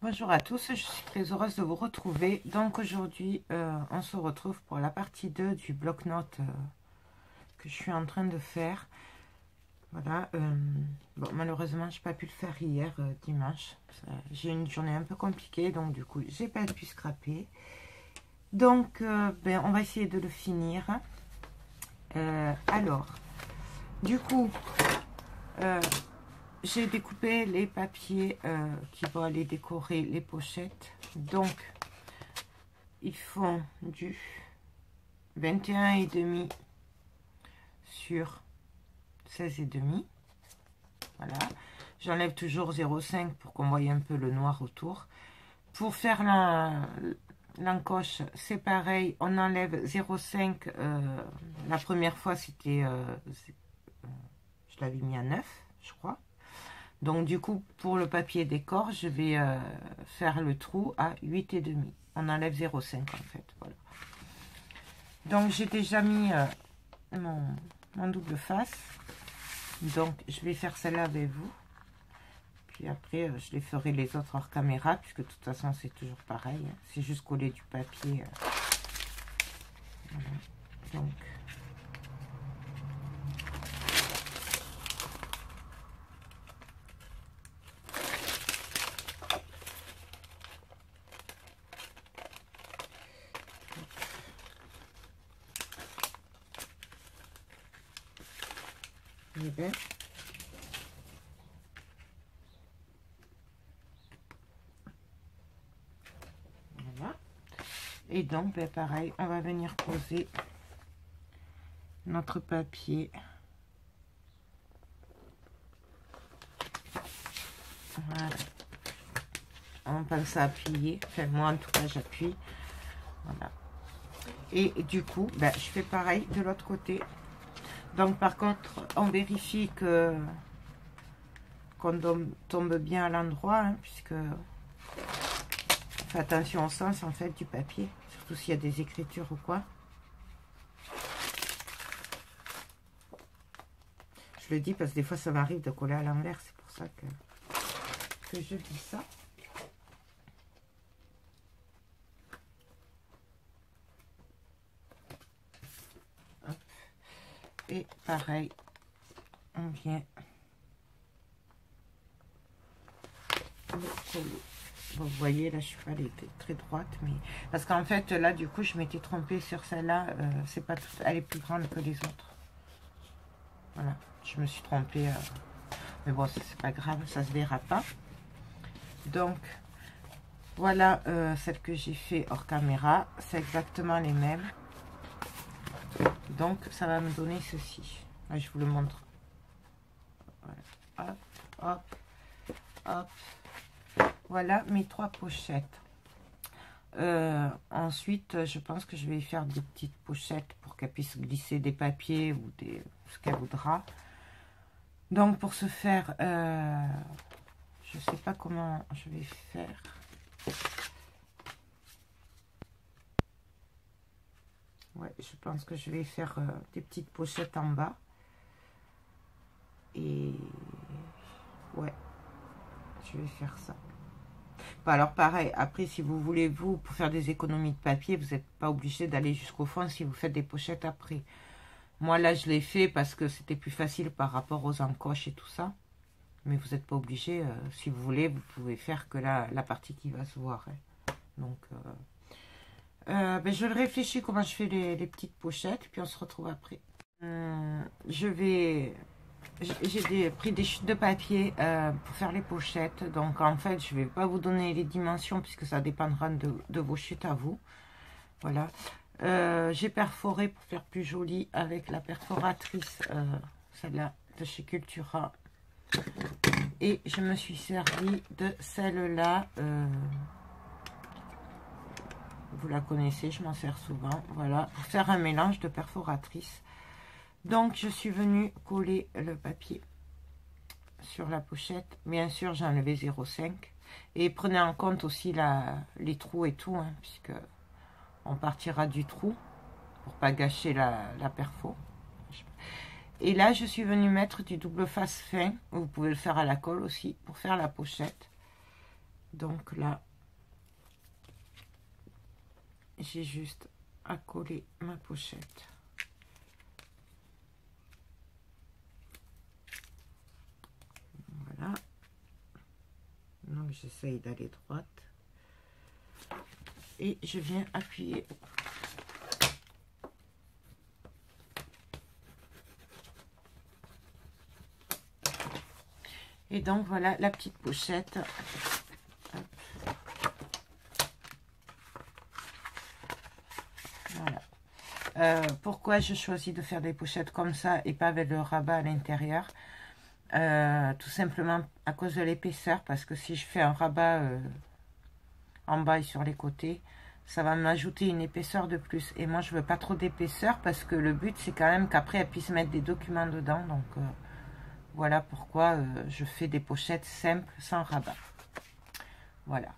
Bonjour à tous, je suis très heureuse de vous retrouver. Donc aujourd'hui, on se retrouve pour la partie 2 du bloc-notes que je suis en train de faire. Voilà, bon, malheureusement, je n'ai pas pu le faire hier, dimanche. J'ai une journée un peu compliquée, donc du coup, j'ai pas pu scraper. Donc, ben, on va essayer de le finir. Alors, du coup, j'ai découpé les papiers qui vont aller décorer les pochettes. Donc, ils font du 21,5 sur 16,5. Voilà. J'enlève toujours 0,5 pour qu'on voie un peu le noir autour. Pour faire l'encoche, c'est pareil. On enlève 0,5. La première fois, c'était... je l'avais mis à 9, je crois. Donc, du coup, pour le papier décor, je vais faire le trou à 8,5. On enlève 0,5 en fait. Voilà. Donc, j'ai déjà mis mon double face. Donc, je vais faire celle-là avec vous. Puis après, je les ferai les autres hors caméra, puisque de toute façon, c'est toujours pareil. Hein. C'est juste coller du papier. Voilà. Donc... bien. Voilà. Et donc, ben, pareil, on va venir poser notre papier. Voilà. On pense à appuyer. Enfin, moi, en tout cas, j'appuie. Voilà. Et du coup, ben, je fais pareil de l'autre côté. Donc, par contre, on vérifie qu'on tombe bien à l'endroit, hein, puisque on fait attention au sens, en fait, du papier. Surtout s'il y a des écritures ou quoi. Je le dis parce que des fois, ça m'arrive de coller à l'envers. C'est pour ça que je dis ça. Hop. Et pareil, on vient le coller. Vous voyez, là, je suis pas allée très droite, mais parce qu'en fait, là, du coup, je m'étais trompée sur celle-là. C'est pas tout... Elle est plus grande que les autres. Voilà, je me suis trompée. Mais bon, c'est pas grave, ça se verra pas. Donc, voilà celle que j'ai fait hors caméra. C'est exactement les mêmes. Donc, ça va me donner ceci. Là, je vous le montre. Voilà. Hop, hop, hop. Voilà mes 3 pochettes. Ensuite, je pense que je vais faire des petites pochettes pour qu'elle puisse glisser des papiers ou ce qu'elle voudra. Donc, pour ce faire, je ne sais pas comment je vais faire. Ouais, je pense que je vais faire des petites pochettes en bas. Et ouais, je vais faire ça. Bon, alors pareil, après si vous voulez, vous, pour faire des économies de papier, vous n'êtes pas obligé d'aller jusqu'au fond si vous faites des pochettes après. Moi là, je l'ai fait parce que c'était plus facile par rapport aux encoches et tout ça. Mais vous n'êtes pas obligé, si vous voulez, vous pouvez faire que la partie qui va se voir. Hein. Donc, ben, je réfléchis comment je fais les petites pochettes, puis on se retrouve après. J'ai pris des chutes de papier pour faire les pochettes. Donc, en fait, je ne vais pas vous donner les dimensions puisque ça dépendra de vos chutes à vous. Voilà. J'ai perforé pour faire plus joli avec la perforatrice, celle-là de chez Cultura. Et je me suis servi de celle-là. Vous la connaissez, je m'en sers souvent. Voilà, pour faire un mélange de perforatrice. Donc, je suis venue coller le papier sur la pochette. Bien sûr, j'ai enlevé 0,5. Et prenez en compte aussi les trous et tout, hein, puisque on partira du trou pour pas gâcher la perfo. Et là, je suis venue mettre du double face fin. Vous pouvez le faire à la colle aussi pour faire la pochette. Donc là, j'ai juste à coller ma pochette. Voilà. Donc j'essaye d'aller droite. Et je viens appuyer. Et donc voilà la petite pochette. Voilà. Pourquoi je choisis de faire des pochettes comme ça et pas avec le rabat à l'intérieur? Tout simplement à cause de l'épaisseur, parce que si je fais un rabat en bas et sur les côtés, ça va m'ajouter une épaisseur de plus. Et moi, je veux pas trop d'épaisseur parce que le but, c'est quand même qu'après, elle puisse mettre des documents dedans. Donc, voilà pourquoi je fais des pochettes simples, sans rabat. Voilà.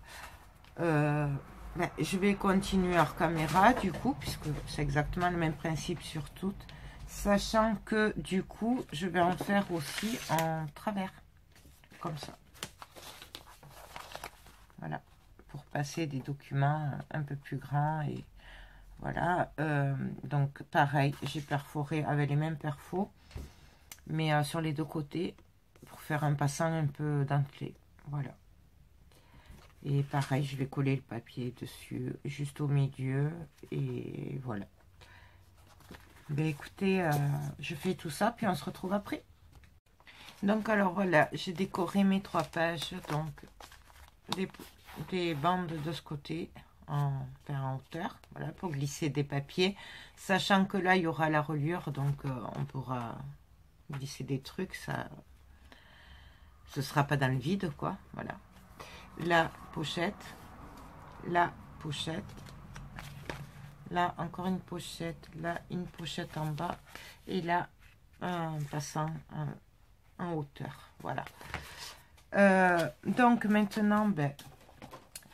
Ben, je vais continuer hors caméra, du coup, puisque c'est exactement le même principe sur toutes. Sachant que, du coup, je vais en faire aussi en travers. Comme ça. Voilà. Pour passer des documents un peu plus grands. Et voilà. Donc, pareil, j'ai perforé avec les mêmes perfos. Mais sur les deux côtés. Pour faire un passant un peu dentelé. Voilà. Et pareil, je vais coller le papier dessus, juste au milieu. Et voilà. Ben écoutez, je fais tout ça, puis on se retrouve après. Donc alors voilà, j'ai décoré mes 3 pages, donc des bandes de ce côté, en hauteur, voilà, pour glisser des papiers, sachant que là il y aura la reliure, donc on pourra glisser des trucs, ça, ce sera pas dans le vide, quoi, voilà. La pochette, là encore une pochette, là une pochette en bas, et là un passant en hauteur, voilà. Donc maintenant, ben,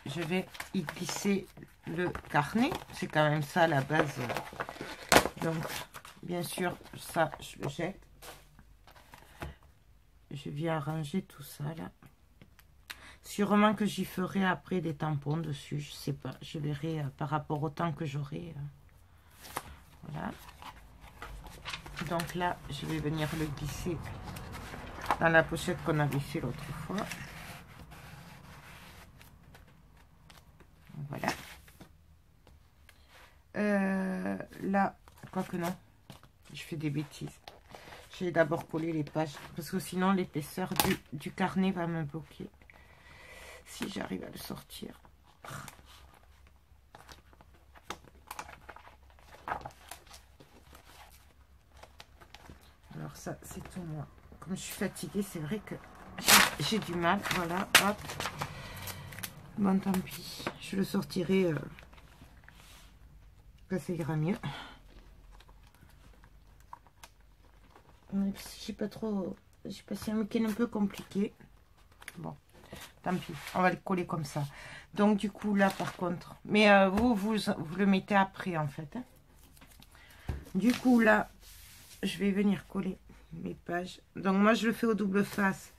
je vais y glisser le carnet, c'est quand même ça la base. Donc bien sûr, ça je le jette. Je viens arranger tout ça là. Sûrement que j'y ferai après des tampons dessus, je sais pas, je verrai par rapport au temps que j'aurai. Voilà. Donc là, je vais venir le glisser dans la pochette qu'on avait fait l'autre fois. Voilà. Là, quoique non, je fais des bêtises. Je vais d'abord coller les pages, parce que sinon l'épaisseur du carnet va me bloquer. Si j'arrive à le sortir. Alors ça, c'est tout moi. Comme je suis fatiguée, c'est vrai que j'ai du mal. Voilà, hop. Bon, tant pis. Je le sortirai. Ça ira mieux. J'ai pas trop... J'ai passé un week-end un peu compliqué. Bon, tant pis. On va le coller comme ça. Donc, du coup, là, par contre... Mais vous le mettez après, en fait. Hein. Du coup, là, je vais venir coller mes pages. Donc, moi, je le fais au double face.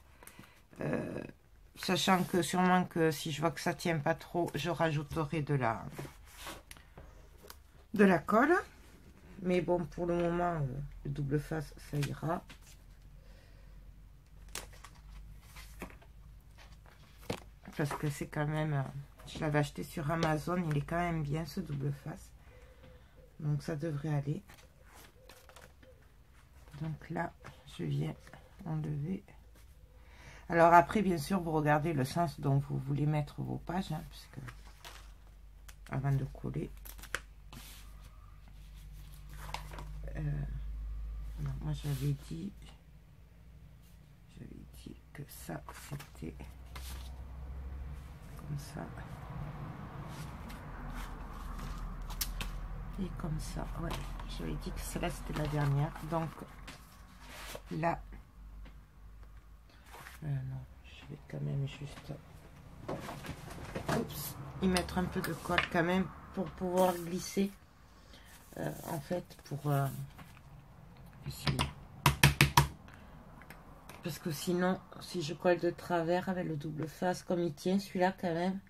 Sachant que sûrement que si je vois que ça tient pas trop, je rajouterai de la colle. Mais bon, pour le moment, le double face, ça ira. Parce que c'est quand même... je l'avais acheté sur Amazon. Il est quand même bien, ce double face. Donc, ça devrait aller. Donc là, je viens enlever. Alors après, bien sûr, vous regardez le sens dont vous voulez mettre vos pages. Hein, puisque avant de coller... non, moi j'avais dit que ça c'était comme ça et comme ça. Ouais, j'avais dit que celle-là c'était la dernière. Donc là, non, je vais quand même juste y mettre un peu de colle quand même pour pouvoir glisser. En fait, pour essayer. parce que sinon, si je colle de travers avec le double face, comme il tient celui-là quand même,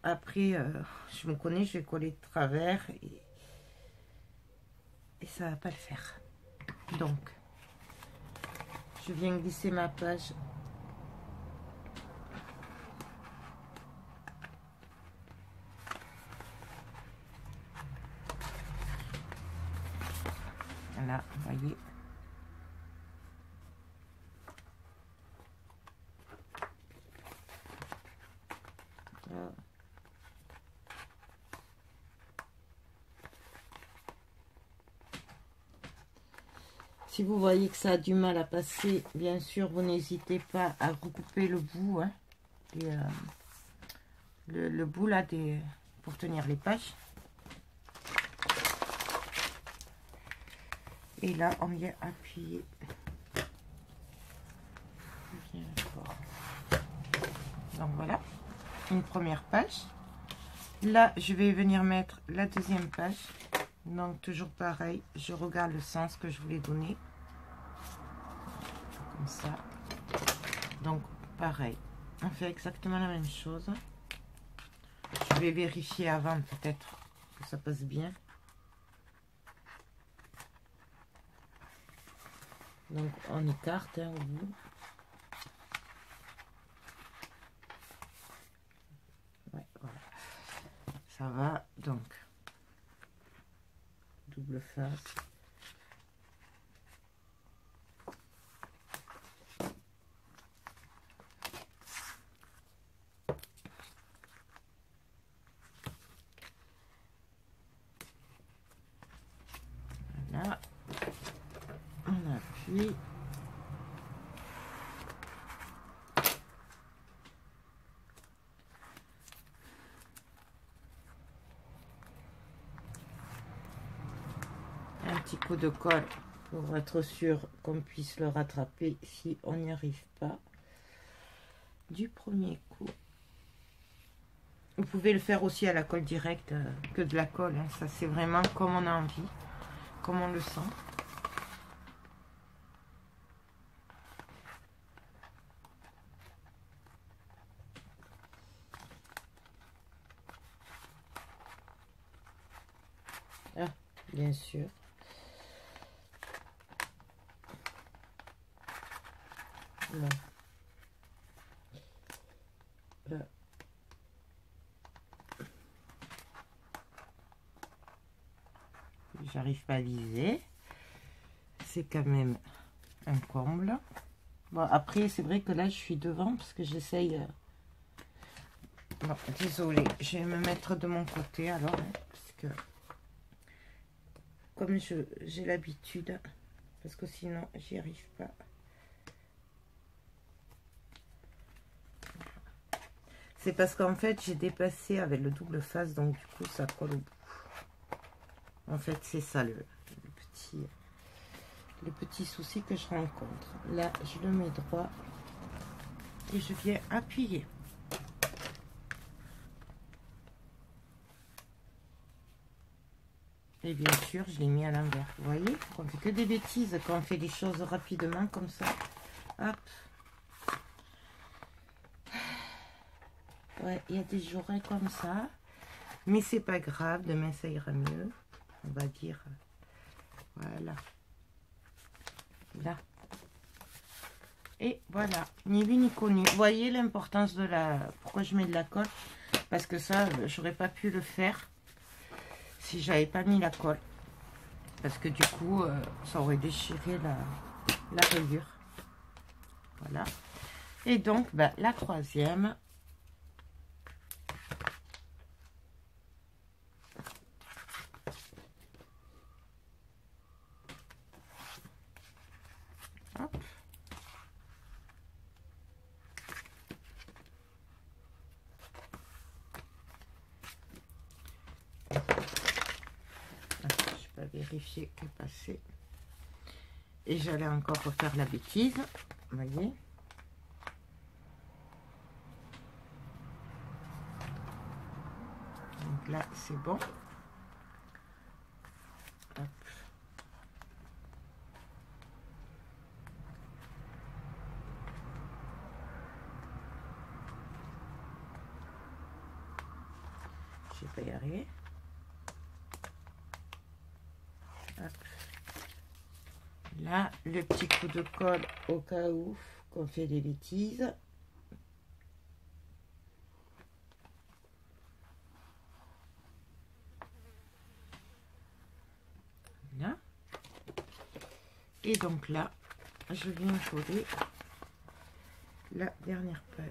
après, je me connais, je vais coller de travers et ça va pas le faire. Donc, je viens glisser ma page. Voilà, vous voyez. Voilà. Si vous voyez que ça a du mal à passer, bien sûr, vous n'hésitez pas à recouper le bout, hein, et, le bout là pour tenir les pages. Et là, on vient appuyer. Bien fort. Donc voilà, une première page. Là, je vais venir mettre la deuxième page. Donc toujours pareil, je regarde le sens que je voulais donner. Comme ça. Donc pareil, on fait exactement la même chose. Je vais vérifier avant peut-être que ça passe bien. Donc on écarte hein, au bout. Ouais, voilà. Ça va, donc double face. Voilà. On appuie. Un petit coup de colle pour être sûr qu'on puisse le rattraper si on n'y arrive pas du premier coup. Vous pouvez le faire aussi à la colle directe que de la colle, hein. Ça c'est vraiment comme on a envie, comme on le sent. Ah, bien sûr. Là. Là. J'arrive pas à liser. C'est quand même un comble. Bon, après, c'est vrai que là, je suis devant parce que j'essaye... Bon, désolée, je vais me mettre de mon côté alors, hein, parce que comme j'ai l'habitude, parce que sinon, j'y arrive pas. C'est parce qu'en fait, j'ai dépassé avec le double face, donc du coup, ça colle au bout. En fait, c'est ça le petit souci que je rencontre. Là, je le mets droit et je viens appuyer. Et bien sûr, je l'ai mis à l'envers. Vous voyez, on fait que des bêtises quand on fait des choses rapidement comme ça. Hop. Ouais, il y a des journées comme ça. Mais c'est pas grave, demain ça ira mieux. On va dire. Voilà. Là. Et voilà. Ni vu ni connu. Vous voyez l'importance de la... Pourquoi je mets de la colle? Parce que ça, j'aurais pas pu le faire si j'avais pas mis la colle. Parce que du coup, ça aurait déchiré la rayure. Voilà. Et donc, bah, la troisième. Hop. Je vais vérifier qu'elle est passée. Et j'allais encore refaire la bêtise. Vous voyez. Donc là, c'est bon. Hop. Je vais pas y arriver. Hop. Là, le petit coup de colle au cas où qu'on fait des bêtises. Là. Et donc là, je viens coller la dernière page.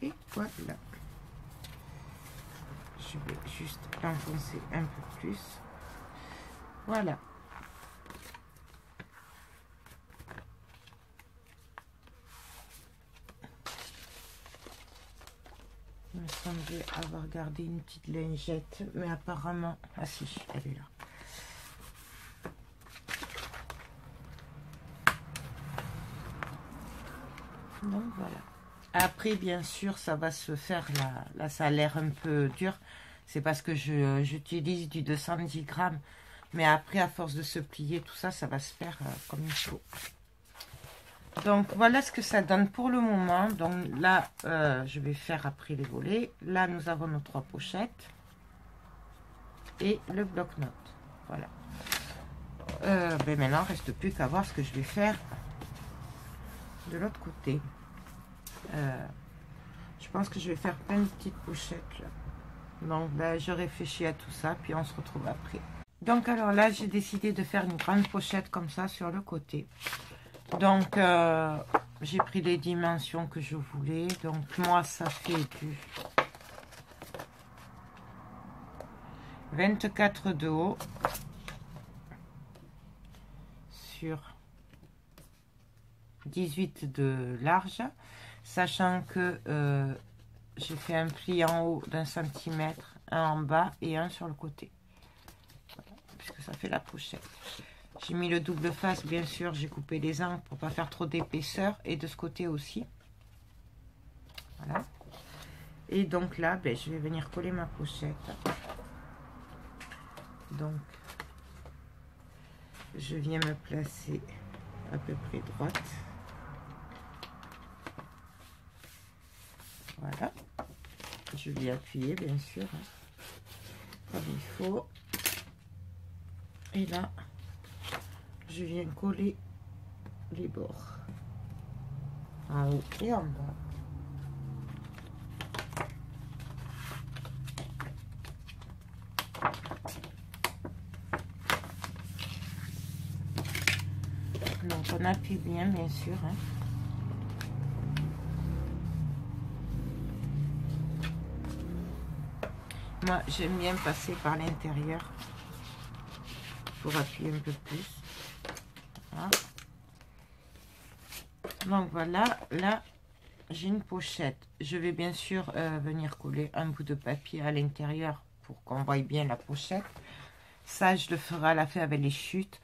Et voilà. Je vais juste enfoncer un peu plus. Voilà. Il me semblait avoir gardé une petite lingette, mais apparemment... Ah si, elle est là. Donc voilà. Après, bien sûr, ça va se faire, là ça a l'air un peu dur. C'est parce que j'utilise du 210 grammes. Mais après, à force de se plier, tout ça, ça va se faire comme il faut. Donc, voilà ce que ça donne pour le moment. Donc là, je vais faire après les volets. Là, nous avons nos 3 pochettes. Et le bloc-notes. Voilà. Ben maintenant, il ne reste plus qu'à voir ce que je vais faire de l'autre côté. Je pense que je vais faire plein de petites pochettes là. Donc ben, je réfléchis à tout ça, puis on se retrouve après. Donc alors là, j'ai décidé de faire une grande pochette comme ça sur le côté. Donc j'ai pris les dimensions que je voulais. Donc moi, ça fait du 24 de haut sur 18 de large, sachant que j'ai fait un pli en haut d'1 centimètre, un en bas et un sur le côté. Voilà, puisque ça fait la pochette. J'ai mis le double face, bien sûr, j'ai coupé les angles pour pas faire trop d'épaisseur, et de ce côté aussi. Voilà. Et donc là, ben, je vais venir coller ma pochette. Donc, je viens me placer à peu près droite. Voilà. Je vais appuyer, bien sûr, hein, comme il faut. Et là, je viens coller les bords en haut et en bas. Donc on appuie bien, bien sûr, hein. Moi j'aime bien passer par l'intérieur pour appuyer un peu plus. Voilà. Donc voilà, là j'ai une pochette. Je vais bien sûr venir coller un bout de papier à l'intérieur pour qu'on voie bien la pochette. Ça je le ferai à la fin avec les chutes.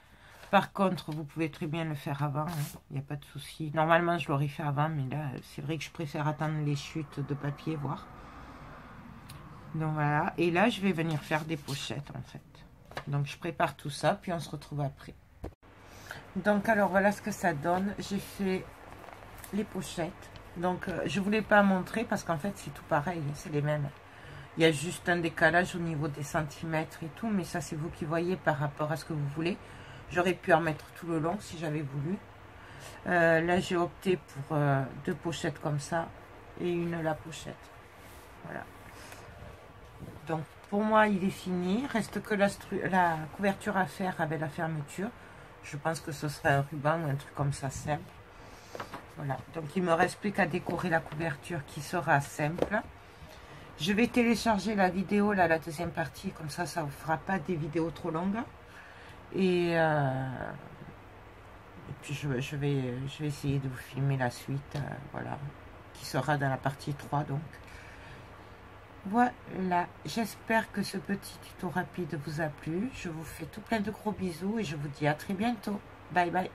Par contre, vous pouvez très bien le faire avant, hein. Il n'y a pas de souci. Normalement, je l'aurais fait avant, mais là, c'est vrai que je préfère attendre les chutes de papier, voir. Donc voilà, et là, je vais venir faire des pochettes, en fait. Donc, je prépare tout ça, puis on se retrouve après. Donc, alors, voilà ce que ça donne. J'ai fait les pochettes. Donc, je ne voulais pas montrer, parce qu'en fait, c'est tout pareil, c'est les mêmes. Il y a juste un décalage au niveau des centimètres et tout, mais ça, c'est vous qui voyez par rapport à ce que vous voulez. J'aurais pu en mettre tout le long si j'avais voulu. Là, j'ai opté pour 2 pochettes comme ça et une la pochette. Voilà. Donc, pour moi, il est fini. Reste que la couverture à faire avec la fermeture. Je pense que ce serait un ruban ou un truc comme ça simple. Voilà. Donc, il me reste plus qu'à décorer la couverture qui sera simple. Je vais télécharger la vidéo, là, la deuxième partie. Comme ça, ça ne vous fera pas des vidéos trop longues. Et puis je vais essayer de vous filmer la suite, voilà, qui sera dans la partie 3 donc. Voilà, j'espère que ce petit tuto rapide vous a plu. Je vous fais tout plein de gros bisous et je vous dis à très bientôt. Bye bye.